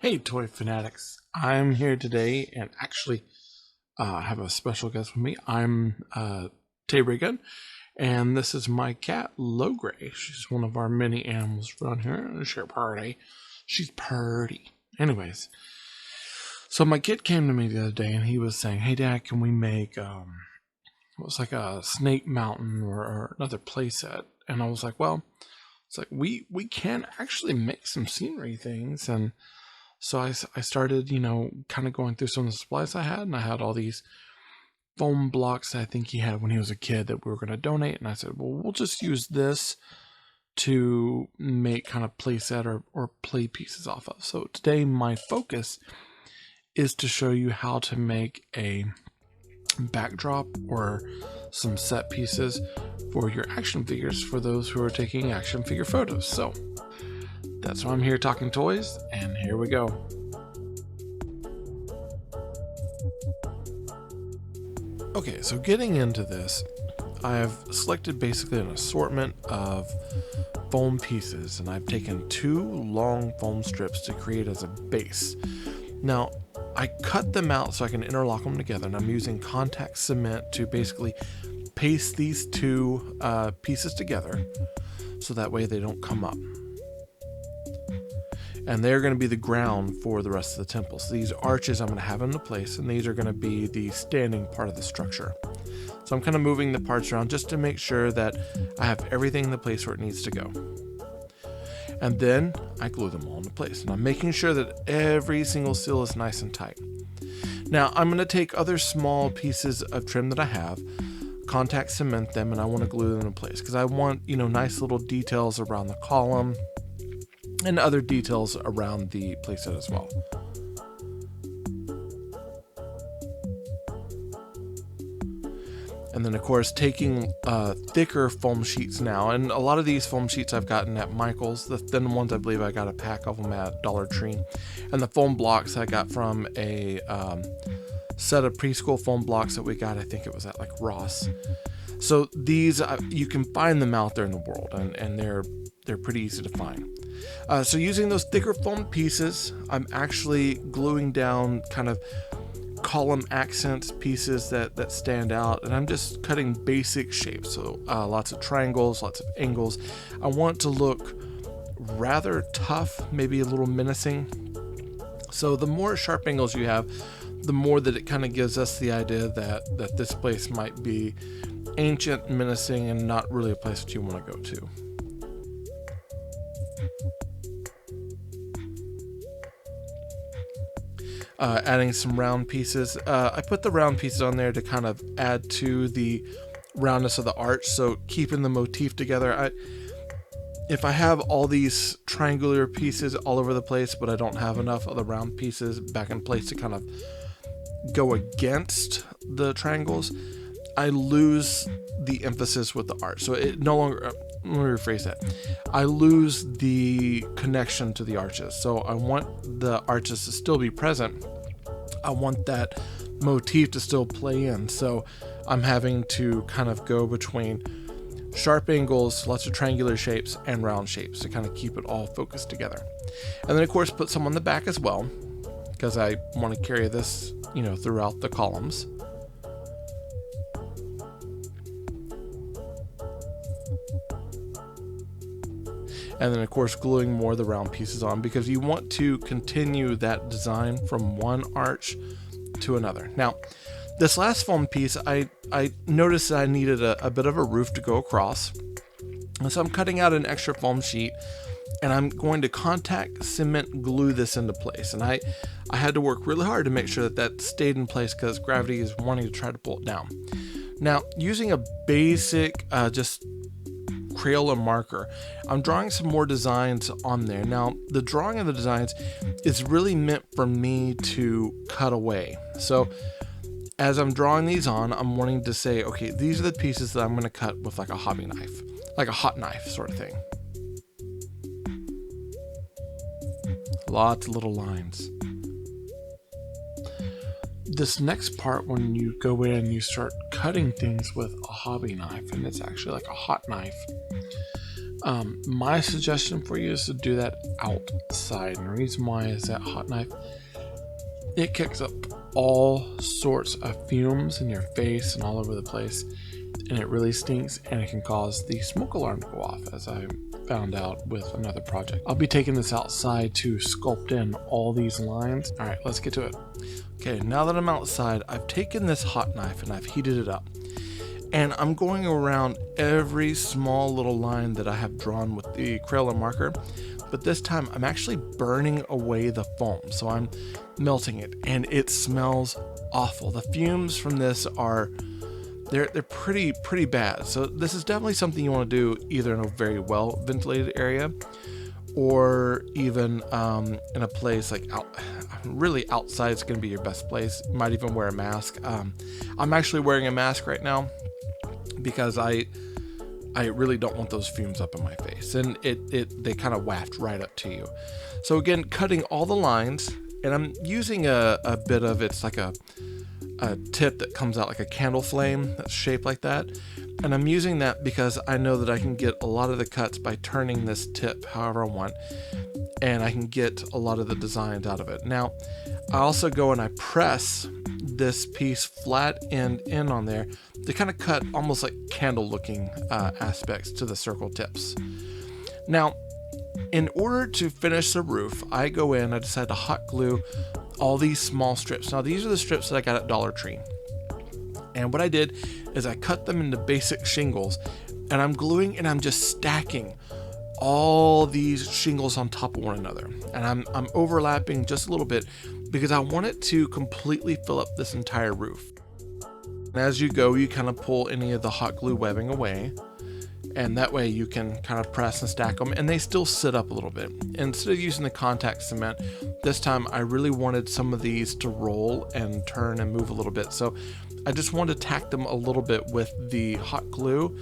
Hey, toy fanatics! I'm here today, and actually, have a special guest with me. I'm Tay Ray Gun, and this is my cat, Low Gray. She's one of our many animals around here. She's pretty. She's pretty. Anyways, so my kid came to me the other day, and he was saying, "Hey, Dad, can we make it was like a Snake Mountain or another playset?" And I was like, "Well, it's like we can actually make some scenery things." And so I started, kind of going through some of the supplies I had, and I had all these foam blocks that I think he had when he was a kid that we were going to donate. And I said, well, we'll just use this to make kind of play set or play pieces off of. So today my focus is to show you how to make a backdrop or some set pieces for your action figures for those who are taking action figure photos. So that's why I'm here talking toys, and here we go. Okay, so getting into this, I have selected basically an assortment of foam pieces, and I've taken 2 long foam strips to create as a base. Now, I cut them out so I can interlock them together, and I'm using contact cement to basically paste these 2 pieces together so that way they don't come up. And they're going to be the ground for the rest of the temple. So these arches I'm going to have into place, and these are going to be the standing part of the structure. So I'm kind of moving the parts around just to make sure that I have everything in the place where it needs to go. And then I glue them all into place. And I'm making sure that every single seal is nice and tight. Now I'm going to take other small pieces of trim that I have, contact cement them, and I want to glue them in place because I want, nice little details around the column and other details around the playset as well. And then of course taking thicker foam sheets now, and a lot of these foam sheets I've gotten at Michael's. The thin ones I believe I got a pack of them at Dollar Tree, and the foam blocks I got from a set of preschool foam blocks that we got, I think it was at like Ross. So these you can find them out there in the world, and they're pretty easy to find. So using those thicker foam pieces, I'm actually gluing down kind of column accent pieces that stand out, and I'm just cutting basic shapes. So lots of triangles, lots of angles. I want to look rather tough, maybe a little menacing. So the more sharp angles you have, the more that it kind of gives us the idea that this place might be ancient, menacing, and not really a place that you want to go to. Adding some round pieces. I put the round pieces on there to kind of add to the roundness of the arch, so keeping the motif together. If I have all these triangular pieces all over the place, but I don't have enough of the round pieces back in place to kind of go against the triangles, I lose the emphasis with the arch. So it no longer, let me rephrase that. I lose the connection to the arches. So I want the arches to still be present. I want that motif to still play in. So I'm having to kind of go between sharp angles, lots of triangular shapes, and round shapes to kind of keep it all focused together. And then of course put some on the back as well, because I want to carry this, throughout the columns. And then of course gluing more of the round pieces on, because you want to continue that design from one arch to another. Now this last foam piece, I noticed that I needed a bit of a roof to go across, and so I'm cutting out an extra foam sheet, and I'm going to contact cement glue this into place. And I had to work really hard to make sure that stayed in place, because gravity is wanting to try to pull it down. Now using a basic just Crayola marker, I'm drawing some more designs on there. Now the drawing of the designs is really meant for me to cut away. So as I'm drawing these on, I'm wanting to say, okay, these are the pieces that I'm going to cut with like a hobby knife, like a hot knife sort of thing. Lots of little lines. This next part, when you go in and you start cutting things with a hobby knife, and it's actually like a hot knife, My suggestion for you is to do that outside. And the reason why is that hot knife, it kicks up all sorts of fumes in your face and all over the place, and it really stinks, and it can cause the smoke alarm to go off, as I found out with another project. I'll be taking this outside to sculpt in all these lines. All right, let's get to it. Okay, now that I'm outside, I've taken this hot knife and I've heated it up, and I'm going around every small little line that I have drawn with the Crayola marker, but this time I'm actually burning away the foam. So I'm melting it, and it smells awful. The fumes from this are, they're pretty bad. So this is definitely something you want to do either in a very well ventilated area, or even in a place like really outside is going to be your best place. You might even wear a mask. I'm actually wearing a mask right now because I really don't want those fumes up in my face, and they kind of waft right up to you. So again, cutting all the lines, and I'm using a bit of, it's like a tip that comes out like a candle flame that's shaped like that, and I'm using that because I know that I can get a lot of the cuts by turning this tip however I want, and I can get a lot of the designs out of it. Now I also go and I press this piece flat end in on there to kind of cut almost like candle looking aspects to the circle tips. Now, in order to finish the roof, I go in, I decide to hot glue all these small strips. Now these are the strips that I got at Dollar Tree, and what I did is I cut them into basic shingles, and I'm gluing and I'm just stacking all these shingles on top of one another, and I'm overlapping just a little bit because I want it to completely fill up this entire roof. And as you go, you kind of pull any of the hot glue webbing away, and that way you can kind of press and stack them, and they still sit up a little bit. Instead of using the contact cement, this time I really wanted some of these to roll and turn and move a little bit. So I just wanted to tack them a little bit with the hot glue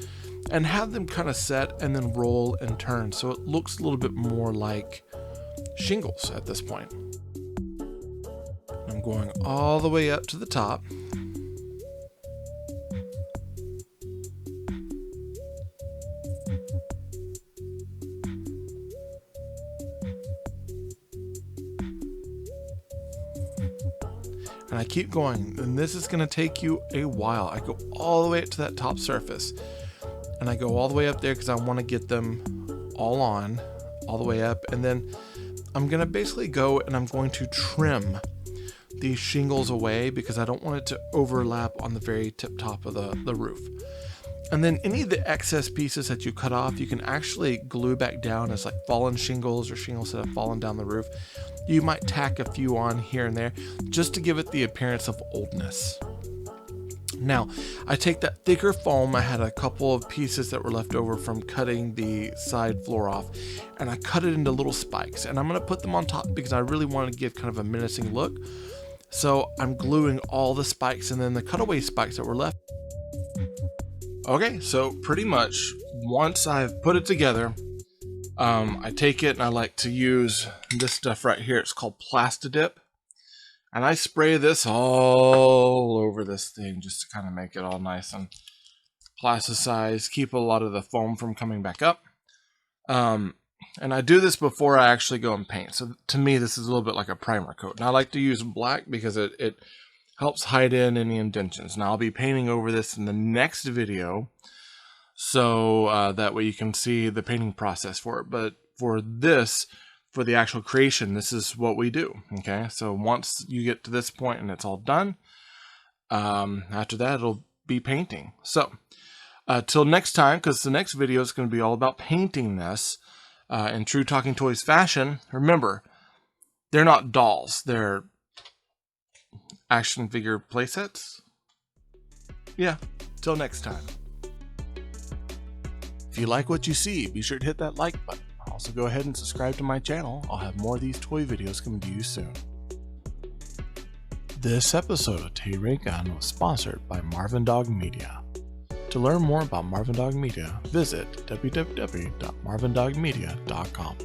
and have them kind of set and then roll and turn, so it looks a little bit more like shingles at this point. I'm going all the way up to the top. And I keep going, and this is going to take you a while. I go all the way up to that top surface, and I go all the way up there because I want to get them all on, all the way up, and then I'm going to basically go and I'm going to trim these shingles away because I don't want it to overlap on the very tip top of the roof. And then any of the excess pieces that you cut off, you can actually glue back down as like fallen shingles or shingles that have fallen down the roof. You might tack a few on here and there just to give it the appearance of oldness. Now, I take that thicker foam. I had a couple of pieces that were left over from cutting the side floor off, and I cut it into little spikes, and I'm going to put them on top because I really want to give kind of a menacing look. So I'm gluing all the spikes and then the cutaway spikes that were left. Okay, so pretty much once I've put it together, I take it and I like to use this stuff right here. It's called Plastidip, and I spray this all over this thing just to kind of make it all nice and plasticized, keep a lot of the foam from coming back up. And I do this before I actually go and paint. So to me, this is a little bit like a primer coat. And I like to use black because it helps hide in any indentions. Now I'll be painting over this in the next video, so that way you can see the painting process for it. But for this, for the actual creation, this is what we do. Okay, so once you get to this point and it's all done, after that it'll be painting. So till next time, because the next video is going to be all about painting this in true Talking Toys fashion. Remember, they're not dolls, they're action figure playsets. Yeah, till next time. If you like what you see, be sure to hit that like button. Also go ahead and subscribe to my channel. I'll have more of these toy videos coming to you soon. This episode of Tay Ray Gun was sponsored by Marvin Dog Media. To learn more about Marvin Dog Media, visit www.marvindogmedia.com.